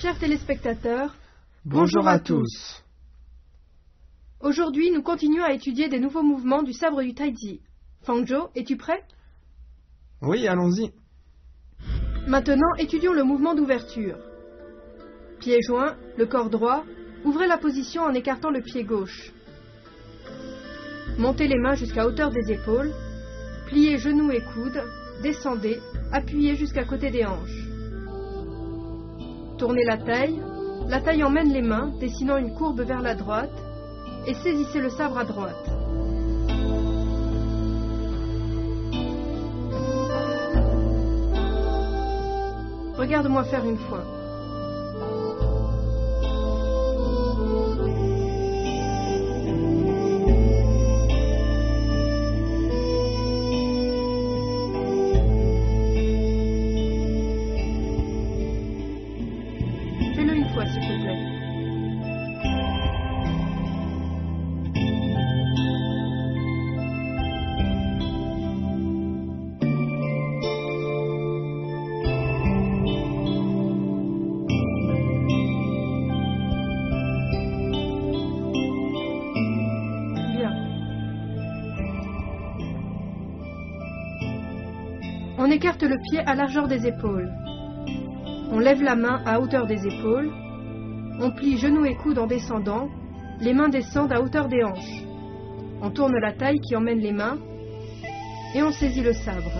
Chers téléspectateurs, bonjour à tous. Aujourd'hui, nous continuons à étudier des nouveaux mouvements du sabre du Taiji. Fangzhou, es-tu prêt? Oui, allons-y. Maintenant, étudions le mouvement d'ouverture. Pieds joints, le corps droit, ouvrez la position en écartant le pied gauche. Montez les mains jusqu'à hauteur des épaules, pliez genoux et coudes, descendez, appuyez jusqu'à côté des hanches. Tournez la taille emmène les mains, dessinant une courbe vers la droite, et saisissez le sabre à droite. Regarde-moi faire une fois. Fais-le une fois, s'il te plaît. On écarte le pied à largeur des épaules. On lève la main à hauteur des épaules. On plie genoux et coudes en descendant. Les mains descendent à hauteur des hanches. On tourne la taille qui emmène les mains. Et on saisit le sabre.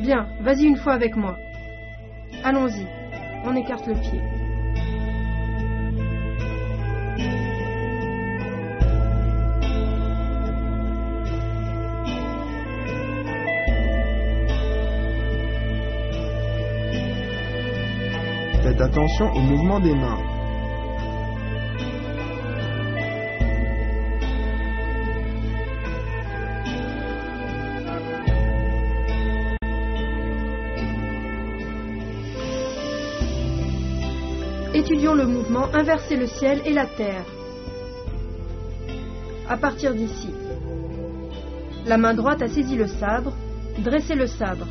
Bien, vas-y une fois avec moi. Allons-y. On écarte le pied. Faites attention au mouvement des mains. Étudions le mouvement inverser le ciel et la terre. À partir d'ici, la main droite a saisi le sabre, dressez le sabre,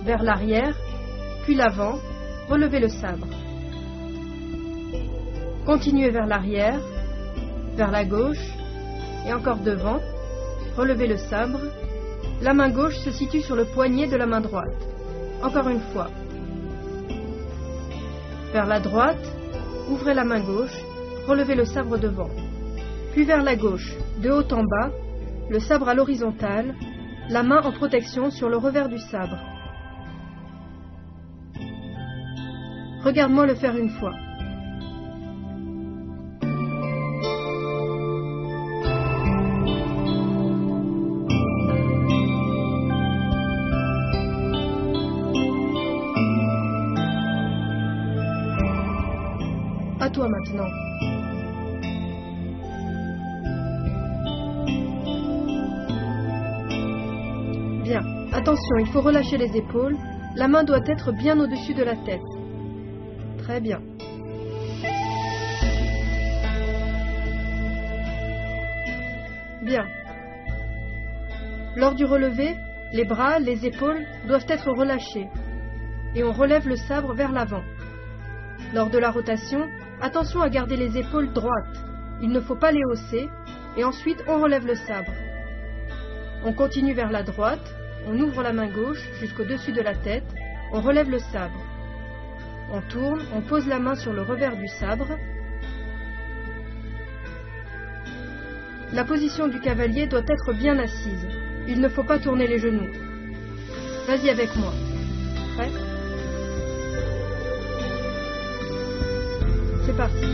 vers l'arrière, puis l'avant, relevez le sabre. Continuez vers l'arrière, vers la gauche, et encore devant, relevez le sabre. La main gauche se situe sur le poignet de la main droite. Encore une fois. Vers la droite, ouvrez la main gauche, relevez le sabre devant. Puis vers la gauche, de haut en bas, le sabre à l'horizontale, la main en protection sur le revers du sabre. Regarde-moi le faire une fois. À toi maintenant. Bien, attention, il faut relâcher les épaules. La main doit être bien au-dessus de la tête. Très bien. Bien. Lors du relevé, les bras, les épaules doivent être relâchés. Et on relève le sabre vers l'avant. Lors de la rotation, attention à garder les épaules droites. Il ne faut pas les hausser. Et ensuite, on relève le sabre. On continue vers la droite. On ouvre la main gauche jusqu'au-dessus de la tête. On relève le sabre. On tourne, on pose la main sur le revers du sabre. La position du cavalier doit être bien assise. Il ne faut pas tourner les genoux. Vas-y avec moi. Prêt? C'est parti.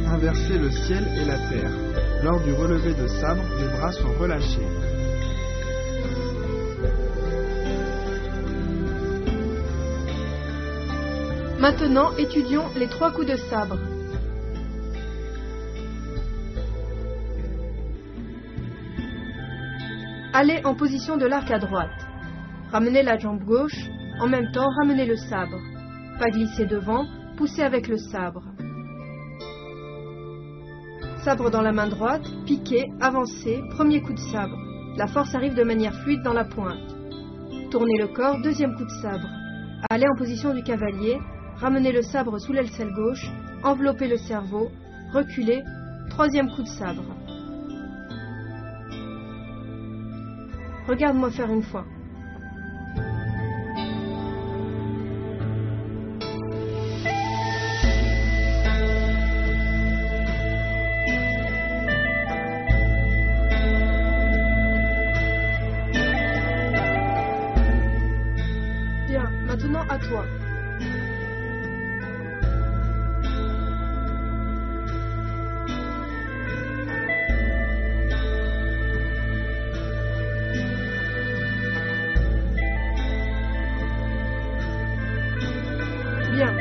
Inverser le ciel et la terre. Lors du relevé de sabre, les bras sont relâchés. Maintenant, étudions les 3 coups de sabre. Allez en position de l'arc à droite. Ramenez la jambe gauche, En même temps, ramenez le sabre. Pas glisser devant, poussez avec le sabre. Sabre dans la main droite, piquez, avancez, premier coup de sabre. La force arrive de manière fluide dans la pointe. Tournez le corps, deuxième coup de sabre. Allez en position du cavalier, ramenez le sabre sous l'aisselle gauche, enveloppez le cerveau, reculez, troisième coup de sabre. Regarde-moi faire une fois. Bien, maintenant à toi. Bien.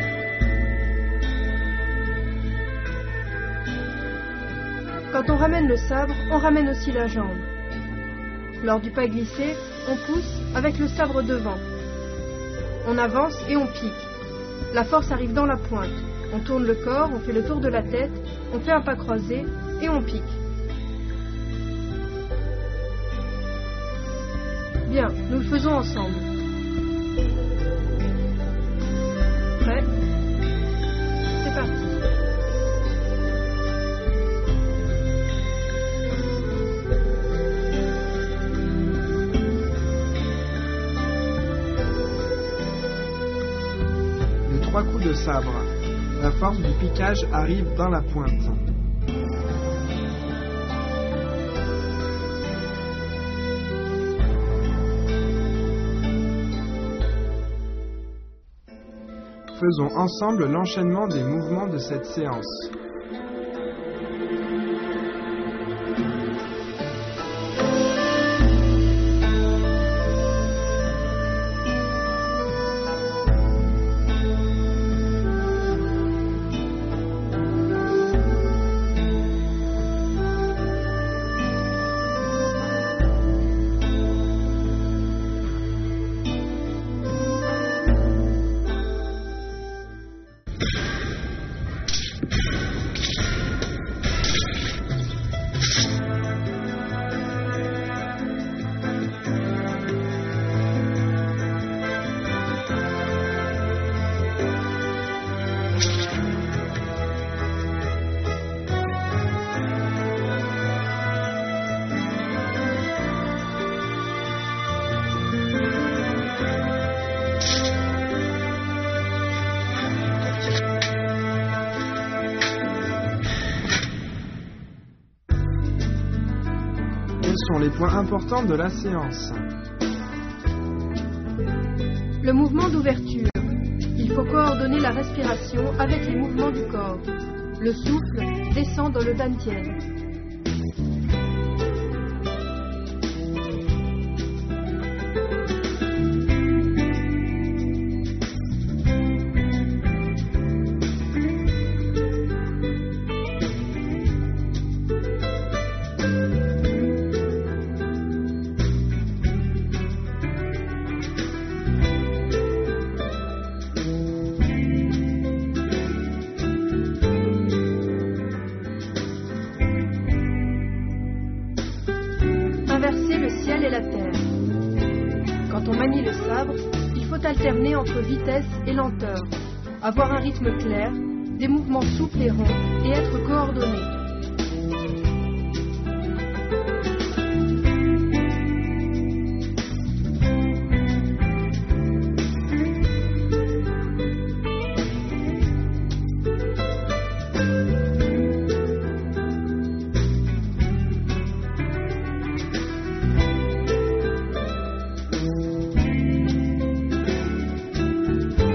Quand on ramène le sabre, on ramène aussi la jambe. Lors du pas glissé, on pousse avec le sabre devant. On avance et on pique. La force arrive dans la pointe. On tourne le corps, on fait le tour de la tête, on fait un pas croisé et on pique. Bien, nous le faisons ensemble. Prêt ? C'est parti. Les 3 coups de sabre. La force du piquage arrive dans la pointe. Faisons ensemble l'enchaînement des mouvements de cette séance. Quels sont les points importants de la séance? Le mouvement d'ouverture. Il faut coordonner la respiration avec les mouvements du corps. Le souffle descend dans le dantian. Inverser le ciel et la terre. Quand on manie le sabre, il faut alterner entre vitesse et lenteur, avoir un rythme clair, des mouvements souples et ronds et être coordonné.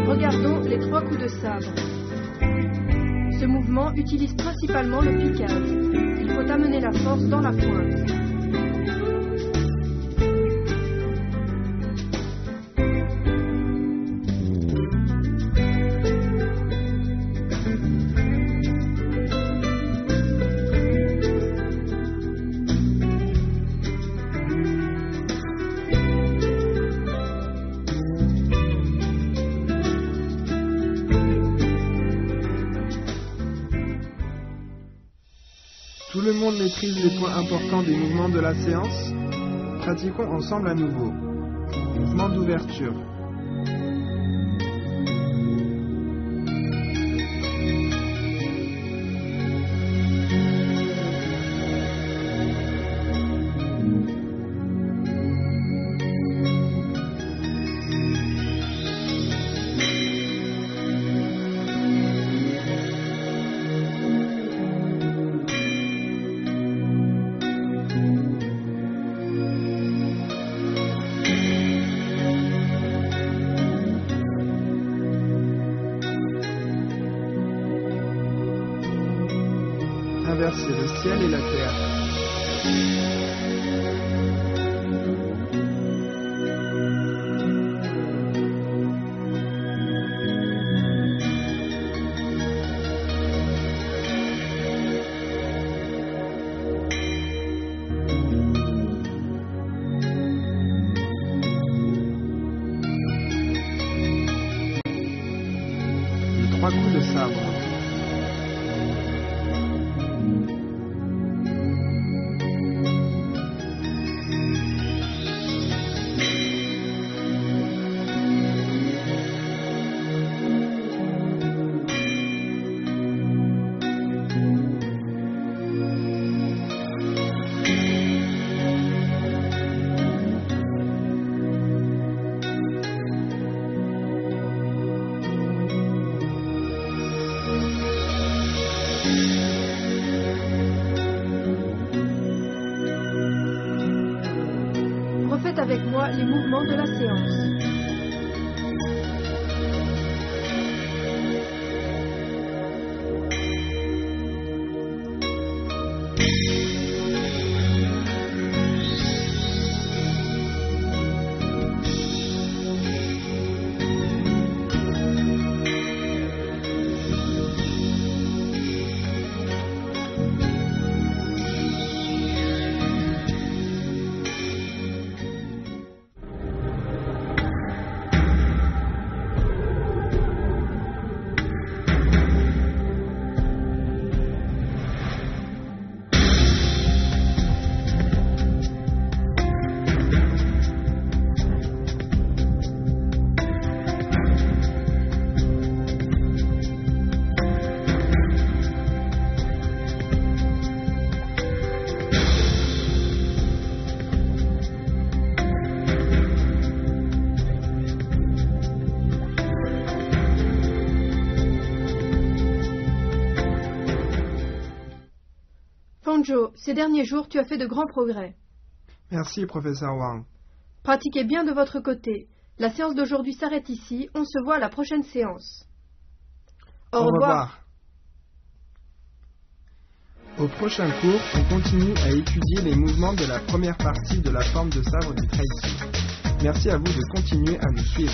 Regardons les 3 coups de sabre. Ce mouvement utilise principalement le piquage. Il faut amener la force dans la pointe. le monde maîtrise les points importants des mouvements de la séance? Pratiquons ensemble à nouveau. Mouvement d'ouverture. Inverser le ciel et la terre. Les 3 coups de sabre. Refaites avec moi les mouvements de la séance. Fanjo, ces derniers jours, tu as fait de grands progrès. Merci, professeur Wang. Pratiquez bien de votre côté. La séance d'aujourd'hui s'arrête ici. On se voit à la prochaine séance. Au revoir. Au prochain cours, on continue à étudier les mouvements de la première partie de la forme de sabre du Taiji. Merci à vous de continuer à nous suivre.